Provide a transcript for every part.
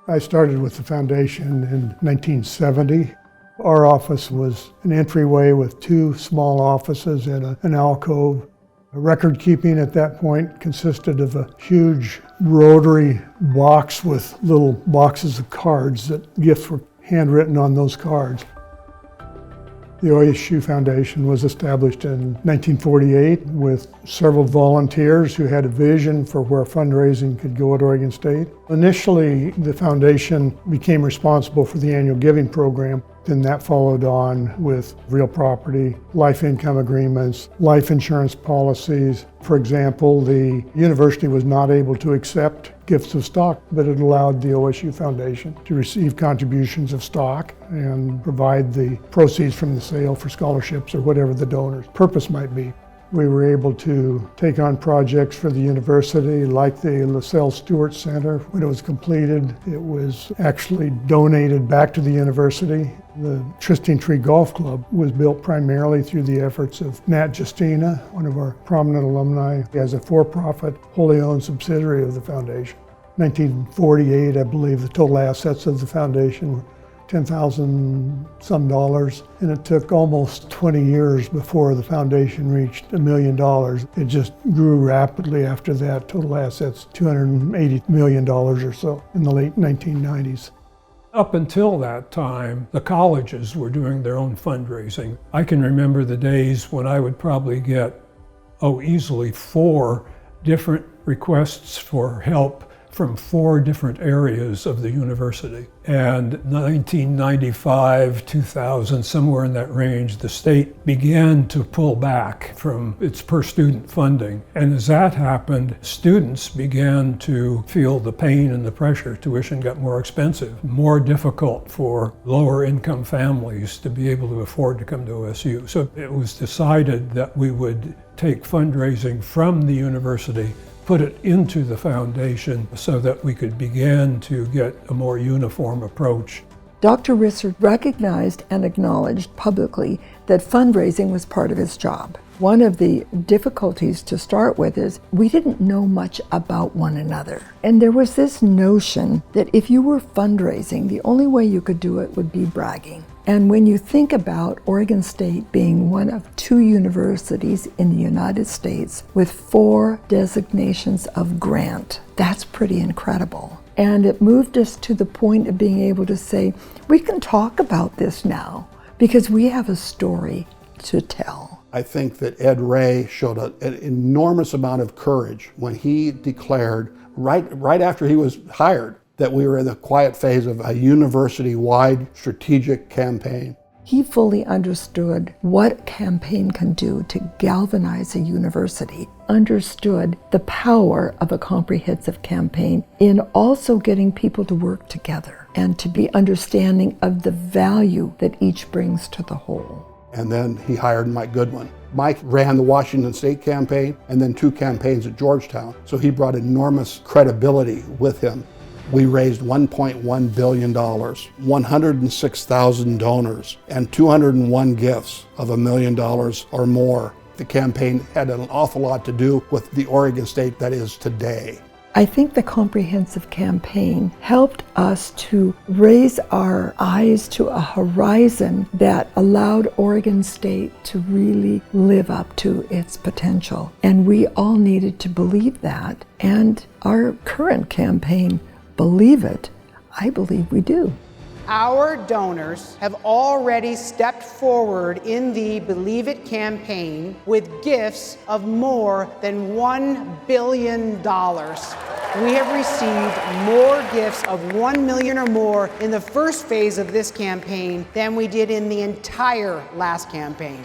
I started with the foundation in 1970. Our office was an entryway with two small offices and an alcove. Record keeping at that point consisted of a huge rotary box with little boxes of cards that gifts were handwritten on those cards. The OSU Foundation was established in 1948 with several volunteers who had a vision for where fundraising could go at Oregon State. Initially, the foundation became responsible for the annual giving program. Then that followed on with real property, life income agreements, life insurance policies. For example, the university was not able to accept gifts of stock, but it allowed the OSU Foundation to receive contributions of stock and provide the proceeds from the sale for scholarships or whatever the donor's purpose might be. We were able to take on projects for the university like the LaSalle Stewart Center. When it was completed, it was actually donated back to the university. The Trysting Tree Golf Club was built primarily through the efforts of Nat Justina, one of our prominent alumni, as a for-profit, wholly owned subsidiary of the foundation. 1948, I believe, the total assets of the foundation were $10,000 some dollars, and it took almost 20 years before the foundation reached $1 million. It just grew rapidly after that. Total assets, $280 million or so in the late 1990s. Up until that time, the colleges were doing their own fundraising. I can remember the days when I would probably get, easily 4 different requests for help from 4 different areas of the university. And 1995, 2000, somewhere in that range, the state began to pull back from its per student funding. And as that happened, students began to feel the pain and the pressure. Tuition got more expensive, more difficult for lower income families to be able to afford to come to OSU. So it was decided that we would take fundraising from the university, put it into the foundation so that we could begin to get a more uniform approach. Dr. Risser recognized and acknowledged publicly that fundraising was part of his job. One of the difficulties to start with is we didn't know much about one another. And there was this notion that if you were fundraising, the only way you could do it would be bragging. And when you think about Oregon State being one of 2 universities in the United States with 4 designations of grant, that's pretty incredible. And it moved us to the point of being able to say, we can talk about this now because we have a story to tell. I think that Ed Ray showed an enormous amount of courage when he declared, right after he was hired, that we were in the quiet phase of a university-wide strategic campaign. He fully understood what a campaign can do to galvanize a university, understood the power of a comprehensive campaign in also getting people to work together and to be understanding of the value that each brings to the whole. And then he hired Mike Goodwin. Mike ran the Washington State campaign and then 2 campaigns at Georgetown, so he brought enormous credibility with him. We raised $1.1 billion, 106,000 donors, and 201 gifts of $1 million or more. The campaign had an awful lot to do with the Oregon State that is today. I think the comprehensive campaign helped us to raise our eyes to a horizon that allowed Oregon State to really live up to its potential. And we all needed to believe that. And our current campaign, believe it, I believe we do. Our donors have already stepped forward in the Believe It campaign with gifts of more than $1 billion. We have received more gifts of $1 million or more in the first phase of this campaign than we did in the entire last campaign.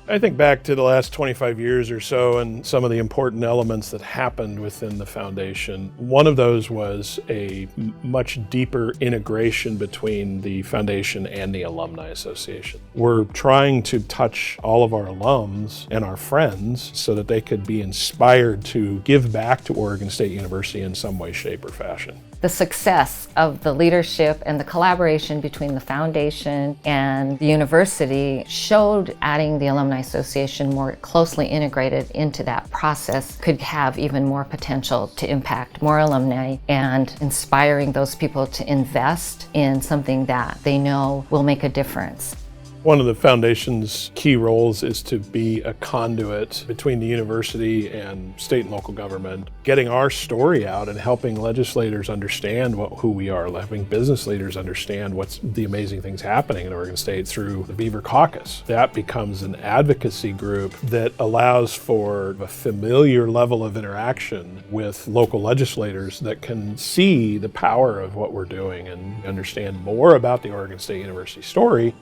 I think back to the last 25 years or so and some of the important elements that happened within the foundation. One of those was a much deeper integration between the foundation and the Alumni Association. We're trying to touch all of our alums and our friends so that they could be inspired to give back to Oregon State University in some way, shape, or fashion. The success of the leadership and the collaboration between the foundation and the university showed adding the Alumni Association more closely integrated into that process could have even more potential to impact more alumni and inspiring those people to invest in something that they know will make a difference. One of the foundation's key roles is to be a conduit between the university and state and local government, getting our story out and helping legislators understand who we are, helping business leaders understand what's the amazing things happening in Oregon State through the Beaver Caucus. That becomes an advocacy group that allows for a familiar level of interaction with local legislators that can see the power of what we're doing and understand more about the Oregon State University story.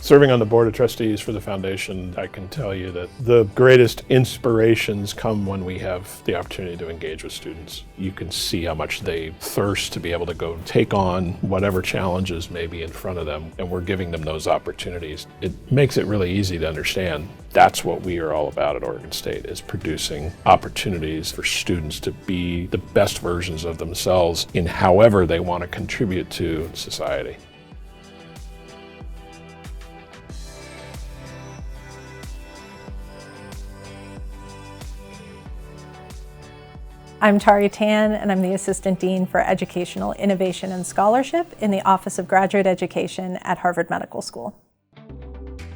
Serving on the board of trustees for the foundation, I can tell you that the greatest inspirations come when we have the opportunity to engage with students. You can see how much they thirst to be able to go take on whatever challenges may be in front of them, and we're giving them those opportunities. It makes it really easy to understand that's what we are all about at Oregon State, is producing opportunities for students to be the best versions of themselves in however they want to contribute to society. I'm Tari Tan, and I'm the Assistant Dean for Educational Innovation and Scholarship in the Office of Graduate Education at Harvard Medical School.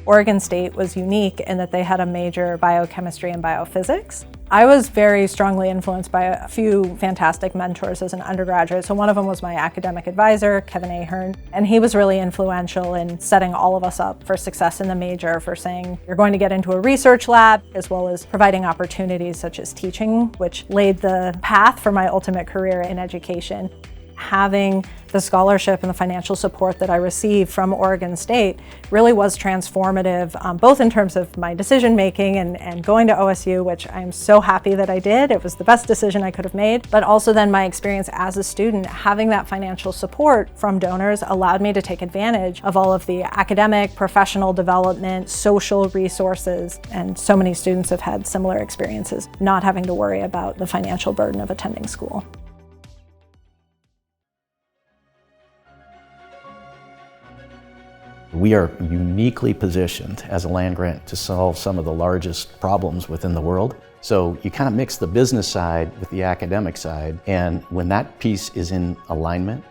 Oregon State was unique in that they had a major biochemistry and biophysics. I was very strongly influenced by a few fantastic mentors as an undergraduate. So one of them was my academic advisor, Kevin Ahern, and he was really influential in setting all of us up for success in the major, for saying you're going to get into a research lab, as well as providing opportunities such as teaching, which laid the path for my ultimate career in education. Having the scholarship and the financial support that I received from Oregon State really was transformative, both in terms of my decision making and going to OSU, which I'm so happy that I did. It was the best decision I could have made, but also then my experience as a student, having that financial support from donors allowed me to take advantage of all of the academic, professional development, social resources, and so many students have had similar experiences, not having to worry about the financial burden of attending school. We are uniquely positioned as a land-grant to solve some of the largest problems within the world. So you kind of mix the business side with the academic side, and when that piece is in alignment,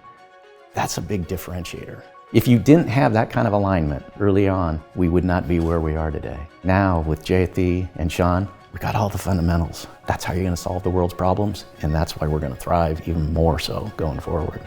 that's a big differentiator. If you didn't have that kind of alignment early on, we would not be where we are today. Now with Jayati and Sean, we got all the fundamentals. That's how you're going to solve the world's problems, and that's why we're going to thrive even more so going forward.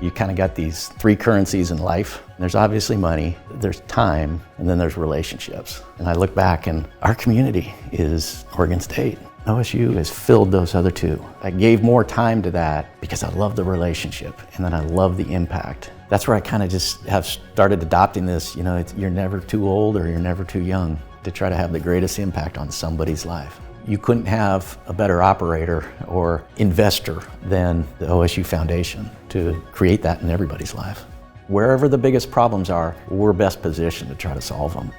You kind of got these three currencies in life. There's obviously money, there's time, and then there's relationships. And I look back and our community is Oregon State. OSU has filled those other two. I gave more time to that because I love the relationship and then I love the impact. That's where I kind of just have started adopting this, you're never too old or you're never too young to try to have the greatest impact on somebody's life. You couldn't have a better operator or investor than the OSU Foundation to create that in everybody's life. Wherever the biggest problems are, we're best positioned to try to solve them.